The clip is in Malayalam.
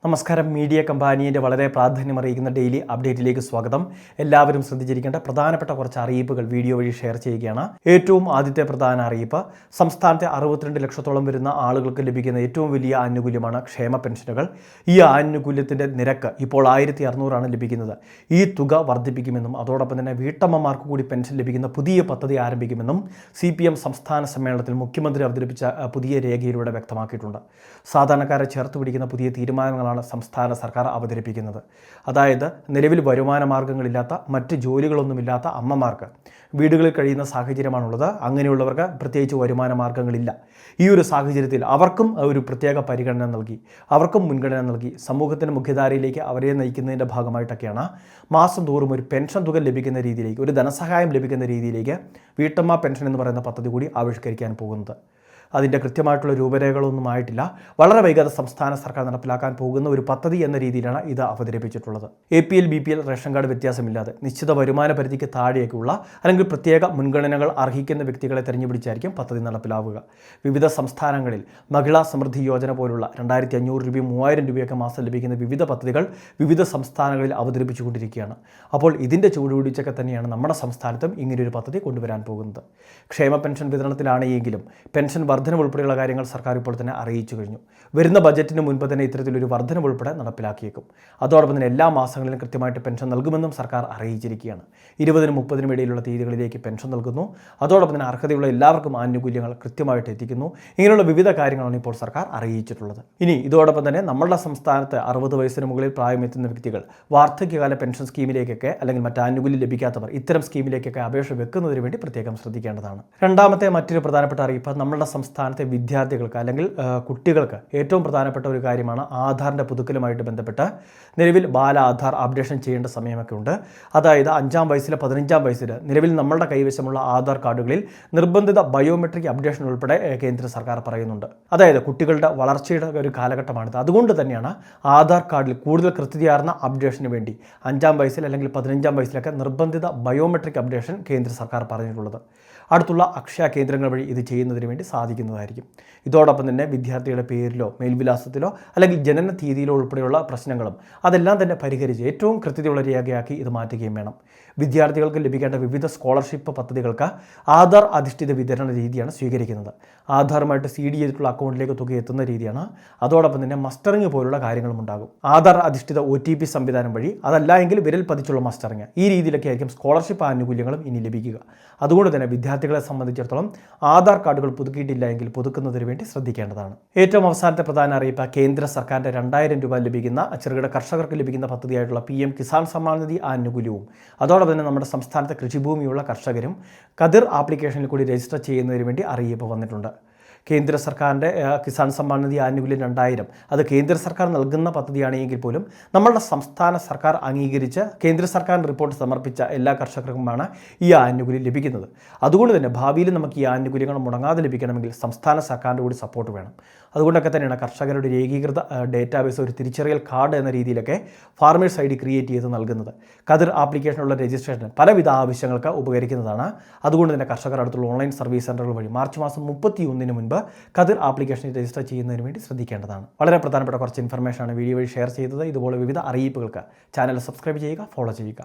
നമസ്കാരം. മീഡിയ കമ്പാനിയുടെ വളരെ പ്രാധാന്യമറിയിക്കുന്ന ഡെയിലി അപ്ഡേറ്റിലേക്ക് സ്വാഗതം. എല്ലാവരും ശ്രദ്ധിച്ചിരിക്കേണ്ട പ്രധാനപ്പെട്ട കുറച്ച് അറിയിപ്പുകൾ വീഡിയോ വഴി ഷെയർ ചെയ്യുകയാണ്. ഏറ്റവും ആദ്യത്തെ പ്രധാന അറിയിപ്പ്, സംസ്ഥാനത്തെ 62 ലക്ഷത്തോളം വരുന്ന ആളുകൾക്ക് ലഭിക്കുന്ന ഏറ്റവും വലിയ ആനുകൂല്യമാണ് ക്ഷേമ പെൻഷനുകൾ. ഈ ആനുകൂല്യത്തിൻ്റെ നിരക്ക് ഇപ്പോൾ 1600 ലഭിക്കുന്നത്. ഈ തുക വർദ്ധിപ്പിക്കുമെന്നും അതോടൊപ്പം തന്നെ വീട്ടമ്മമാർക്ക് കൂടി പെൻഷൻ ലഭിക്കുന്ന പുതിയ പദ്ധതി ആരംഭിക്കുമെന്നും CPM സംസ്ഥാന സമ്മേളനത്തിൽ മുഖ്യമന്ത്രി അവതരിപ്പിച്ച പുതിയ രേഖയിലൂടെ വ്യക്തമാക്കിയിട്ടുണ്ട്. സാധാരണക്കാരെ ചേർത്ത് പിടിക്കുന്ന പുതിയ തീരുമാനങ്ങളാണ് സംസ്ഥാന സർക്കാർ അവതരിപ്പിക്കുന്നത്. അതായത് നിലവിൽ വരുമാന മാർഗ്ഗങ്ങളില്ലാത്ത മറ്റ് ജോലികളൊന്നുമില്ലാത്ത അമ്മമാർക്ക് വീടുകളിൽ കഴിയുന്ന സാഹചര്യമാണുള്ളത്. അങ്ങനെയുള്ളവർക്ക് പ്രത്യേകിച്ച് വരുമാന മാർഗ്ഗങ്ങളില്ല. ഈ ഒരു സാഹചര്യത്തിൽ അവർക്കും ഒരു പ്രത്യേക പരിഗണന നൽകി, അവർക്കും മുൻഗണന നൽകി സമൂഹത്തിൻ്റെ മുഖ്യധാരയിലേക്ക് അവരെ നയിക്കുന്നതിൻ്റെ ഭാഗമായിട്ടൊക്കെയാണ് മാസം തോറും ഒരു പെൻഷൻ തുക ലഭിക്കുന്ന രീതിയിലേക്ക്, ഒരു ധനസഹായം ലഭിക്കുന്ന രീതിയിലേക്ക് വീട്ടമ്മ പെൻഷൻ എന്ന് പറയുന്ന പദ്ധതി കൂടി ആവിഷ്കരിക്കാൻ പോകുന്നത്. അതിൻ്റെ കൃത്യമായിട്ടുള്ള രൂപരേഖകളൊന്നും ആയിട്ടില്ല. വളരെ വൈകാതെ സംസ്ഥാന സർക്കാർ നടപ്പിലാക്കാൻ പോകുന്ന ഒരു പദ്ധതി എന്ന രീതിയിലാണ് ഇത് അവതരിപ്പിച്ചിട്ടുള്ളത്. APL BPL റേഷൻ കാർഡ് വ്യത്യാസമില്ലാതെ നിശ്ചിത വരുമാന പരിധിക്ക് താഴെയൊക്കെയുള്ള അല്ലെങ്കിൽ പ്രത്യേക മുൻഗണനകൾ അർഹിക്കുന്ന വ്യക്തികളെ തെരഞ്ഞുപിടിച്ചായിരിക്കും പദ്ധതി നടപ്പിലാവുക. വിവിധ സംസ്ഥാനങ്ങളിൽ മഹിളാ സമൃദ്ധി യോജന പോലുള്ള 2500 രൂപയും 3000 രൂപയൊക്കെ മാസം ലഭിക്കുന്ന വിവിധ പദ്ധതികൾ വിവിധ സംസ്ഥാനങ്ങളിൽ അവതരിപ്പിച്ചുകൊണ്ടിരിക്കുകയാണ്. അപ്പോൾ ഇതിൻ്റെ ചുവടുപിടിച്ചൊക്കെ തന്നെയാണ് നമ്മുടെ സംസ്ഥാനത്തും ഇങ്ങനെയൊരു പദ്ധതി കൊണ്ടുവരാൻ പോകുന്നത്. ക്ഷേമ പെൻഷൻ വിതരണത്തിലാണെങ്കിലും പെൻഷൻ വർധന ഉൾപ്പെടെയുള്ള കാര്യങ്ങൾ സർക്കാർ ഇപ്പോൾ തന്നെ അറിയിച്ചു കഴിഞ്ഞു. വരുന്ന ബജറ്റിന് മുൻപ് തന്നെ ഇത്തരത്തിലൊരു വർധന ഉൾപ്പെടെ നടപ്പിലാക്കിയേക്കും. അതോടൊപ്പം തന്നെ എല്ലാ മാസങ്ങളിലും കൃത്യമായിട്ട് പെൻഷൻ നൽകുമെന്നും സർക്കാർ അറിയിച്ചിരിക്കുകയാണ്. 20-നും 30-നും ഇടയിലുള്ള തീയതികളിലേക്ക് പെൻഷൻ നൽകുന്നു. അതോടൊപ്പം തന്നെ അർഹതയുള്ള എല്ലാവർക്കും ആനുകൂല്യങ്ങൾ കൃത്യമായിട്ട് എത്തിക്കുന്നു. ഇങ്ങനെയുള്ള വിവിധ കാര്യങ്ങളാണ് ഇപ്പോൾ സർക്കാർ അറിയിച്ചിട്ടുള്ളത്. ഇനി ഇതോടൊപ്പം തന്നെ നമ്മുടെ സംസ്ഥാനത്ത് 60 വയസ്സിന് മുകളിൽ പ്രായമെത്തുന്ന വ്യക്തികൾ വാർദ്ധക്യകാല പെൻഷൻ സ്കീമിലേക്കൊക്കെ അല്ലെങ്കിൽ മറ്റ് ആനുകൂല്യം ലഭിക്കാത്തവർ ഇത്തരം സ്കീമിലേക്കൊക്കെ അപേക്ഷ വെക്കുന്നതിന് വേണ്ടി പ്രത്യേകം ശ്രദ്ധിക്കേണ്ടതാണ്. രണ്ടാമത്തെ മറ്റൊരു പ്രധാനപ്പെട്ട അറിയിപ്പ്, നമ്മുടെ സംസ്ഥാനത്തെ വിദ്യാർത്ഥികൾക്ക് അല്ലെങ്കിൽ കുട്ടികൾക്ക് ഏറ്റവും പ്രധാനപ്പെട്ട ഒരു കാര്യമാണ് ആധാറിൻ്റെ പുതുക്കലുമായിട്ട് ബന്ധപ്പെട്ട് നിലവിൽ ബാല ആധാർ അപ്ഡേഷൻ ചെയ്യേണ്ട സമയമൊക്കെ ഉണ്ട്. അതായത് 5-ാം വയസ്സിൽ 15-ാം വയസ്സിൽ നിലവിൽ നമ്മളുടെ കൈവശമുള്ള ആധാർ കാർഡുകളിൽ നിർബന്ധിത ബയോമെട്രിക് അപ്ഡേഷൻ ഉൾപ്പെടെ കേന്ദ്ര സർക്കാർ പറയുന്നുണ്ട്. അതായത് കുട്ടികളുടെ വളർച്ചയുടെ ഒരു കാലഘട്ടമാണിത്. അതുകൊണ്ട് തന്നെയാണ് ആധാർ കാർഡിൽ കൂടുതൽ കൃത്യതയാർന്ന അപ്ഡേഷന് വേണ്ടി 5-ാം വയസ്സിൽ അല്ലെങ്കിൽ 15-ാം വയസ്സിലൊക്കെ നിർബന്ധിത ബയോമെട്രിക് അപ്ഡേഷൻ കേന്ദ്ര സർക്കാർ പറഞ്ഞിട്ടുള്ളത്. അടുത്തുള്ള അക്ഷയ കേന്ദ്രങ്ങൾ വഴി ഇത് ചെയ്യുന്നതിന് വേണ്ടി സാധിക്കുന്നതായിരിക്കും. ഇതോടൊപ്പം തന്നെ വിദ്യാർത്ഥിയുടെ പേരിലോ മേൽവിലാസത്തിലോ അല്ലെങ്കിൽ ജനന തീയതിയിലോ ഉൾപ്പെടെയുള്ള പ്രശ്നങ്ങളും അതെല്ലാം തന്നെ പരിഹരിച്ച് ഏറ്റവും കൃത്യതയുള്ള രേഖയാക്കി ഇത് മാറ്റുകയും വേണം. വിദ്യാർത്ഥികൾക്ക് ലഭിക്കേണ്ട വിവിധ സ്കോളർഷിപ്പ് പദ്ധതികൾക്ക് ആധാർ അധിഷ്ഠിത വിതരണ രീതിയാണ് സ്വീകരിക്കുന്നത്. ആധാറുമായിട്ട് CD ചെയ്തിട്ടുള്ള അക്കൗണ്ടിലേക്ക് തുക എത്തുന്ന രീതിയാണ്. അതോടൊപ്പം തന്നെ മസ്റ്ററിങ് പോലുള്ള കാര്യങ്ങളും ഉണ്ടാകും. ആധാർ അധിഷ്ഠിത OTP സംവിധാനം വഴി, അതല്ല എങ്കിൽ വിരൽ പതിച്ചുള്ള മസ്റ്ററിങ്, ഈ രീതിയിലൊക്കെ ആയിരിക്കും സ്കോളർഷിപ്പ് ആനുകൂല്യങ്ങളും ഇനി ലഭിക്കുക. അതുകൊണ്ട് തന്നെ വിദ്യാർത്ഥികളെ സംബന്ധിച്ചിടത്തോളം ആധാർ കാർഡുകൾ പുതുക്കിയിട്ടില്ല എങ്കിൽ പുതുക്കുന്നതിന് വേണ്ടി ശ്രദ്ധിക്കേണ്ടതാണ്. ഏറ്റവും അവസാനത്തെ പ്രധാന അറിയിപ്പ്, കേന്ദ്ര സർക്കാരിൻ്റെ 2000 രൂപ ലഭിക്കുന്ന ചെറുകിട കർഷകർക്ക് ലഭിക്കുന്ന പദ്ധതിയായിട്ടുള്ള PM കിസാൻ സമ്മാൻ നിധി ആനുകൂല്യവും അതോടൊപ്പം തന്നെ നമ്മുടെ സംസ്ഥാനത്തെ കൃഷിഭൂമിയുള്ള കർഷകരും കതിർ ആപ്ലിക്കേഷനിൽ കൂടി രജിസ്റ്റർ ചെയ്യുന്നതിന് വേണ്ടി അറിയിപ്പ് വന്നിട്ടുണ്ട്. കേന്ദ്ര സർക്കാരിൻ്റെ കിസാൻ സമ്മാൻ നിധി ആനുകൂല്യം 2000 അത് കേന്ദ്ര സർക്കാർ നൽകുന്ന പദ്ധതിയാണെങ്കിൽ പോലും നമ്മളുടെ സംസ്ഥാന സർക്കാർ അംഗീകരിച്ച് കേന്ദ്ര സർക്കാരിന് റിപ്പോർട്ട് സമർപ്പിച്ച എല്ലാ കർഷകർക്കുമാണ് ഈ ആനുകൂല്യം ലഭിക്കുന്നത്. അതുകൊണ്ട് തന്നെ ഭാവിയിൽ നമുക്ക് ഈ ആനുകൂല്യങ്ങൾ മുടങ്ങാതെ ലഭിക്കണമെങ്കിൽ സംസ്ഥാന സർക്കാരിൻ്റെ കൂടി സപ്പോർട്ട് വേണം. അതുകൊണ്ടൊക്കെ തന്നെയാണ് കർഷകരുടെ ഒരു ഏകീകൃത ഡേറ്റാബേസ്, ഒരു തിരിച്ചറിയൽ കാർഡ് എന്ന രീതിയിലൊക്കെ ഫാർമേഴ്സ് ID ക്രിയേറ്റ് ചെയ്ത് നൽകുന്നത്. കതിർ ആപ്ലിക്കേഷനുള്ള രജിസ്ട്രേഷൻ പലവിധ ആവശ്യങ്ങൾക്ക് ഉപകരിക്കുന്നതാണ്. അതുകൊണ്ട് തന്നെ കർഷകർ അടുത്തുള്ള ഓൺലൈൻ സർവീസ് സെൻ്ററുകൾ വഴി മാർച്ച് മാസം 31-ന് മുൻപ് കതിർ ആപ്ലിക്കേഷൻ രജിസ്റ്റർ ചെയ്യുന്നതിന് വേണ്ടി ശ്രദ്ധിക്കേണ്ടതാണ്. വളരെ പ്രധാനപ്പെട്ട കുറച്ച് ഇൻഫർമേഷനാണ് വീഡിയോ വഴി ഷെയർ ചെയ്തത്. ഇതുപോലെ വിവിധ അറിയിപ്പുകൾക്ക് ചാനൽ സബ്സ്ക്രൈബ് ചെയ്യുക, ഫോളോ ചെയ്യുക.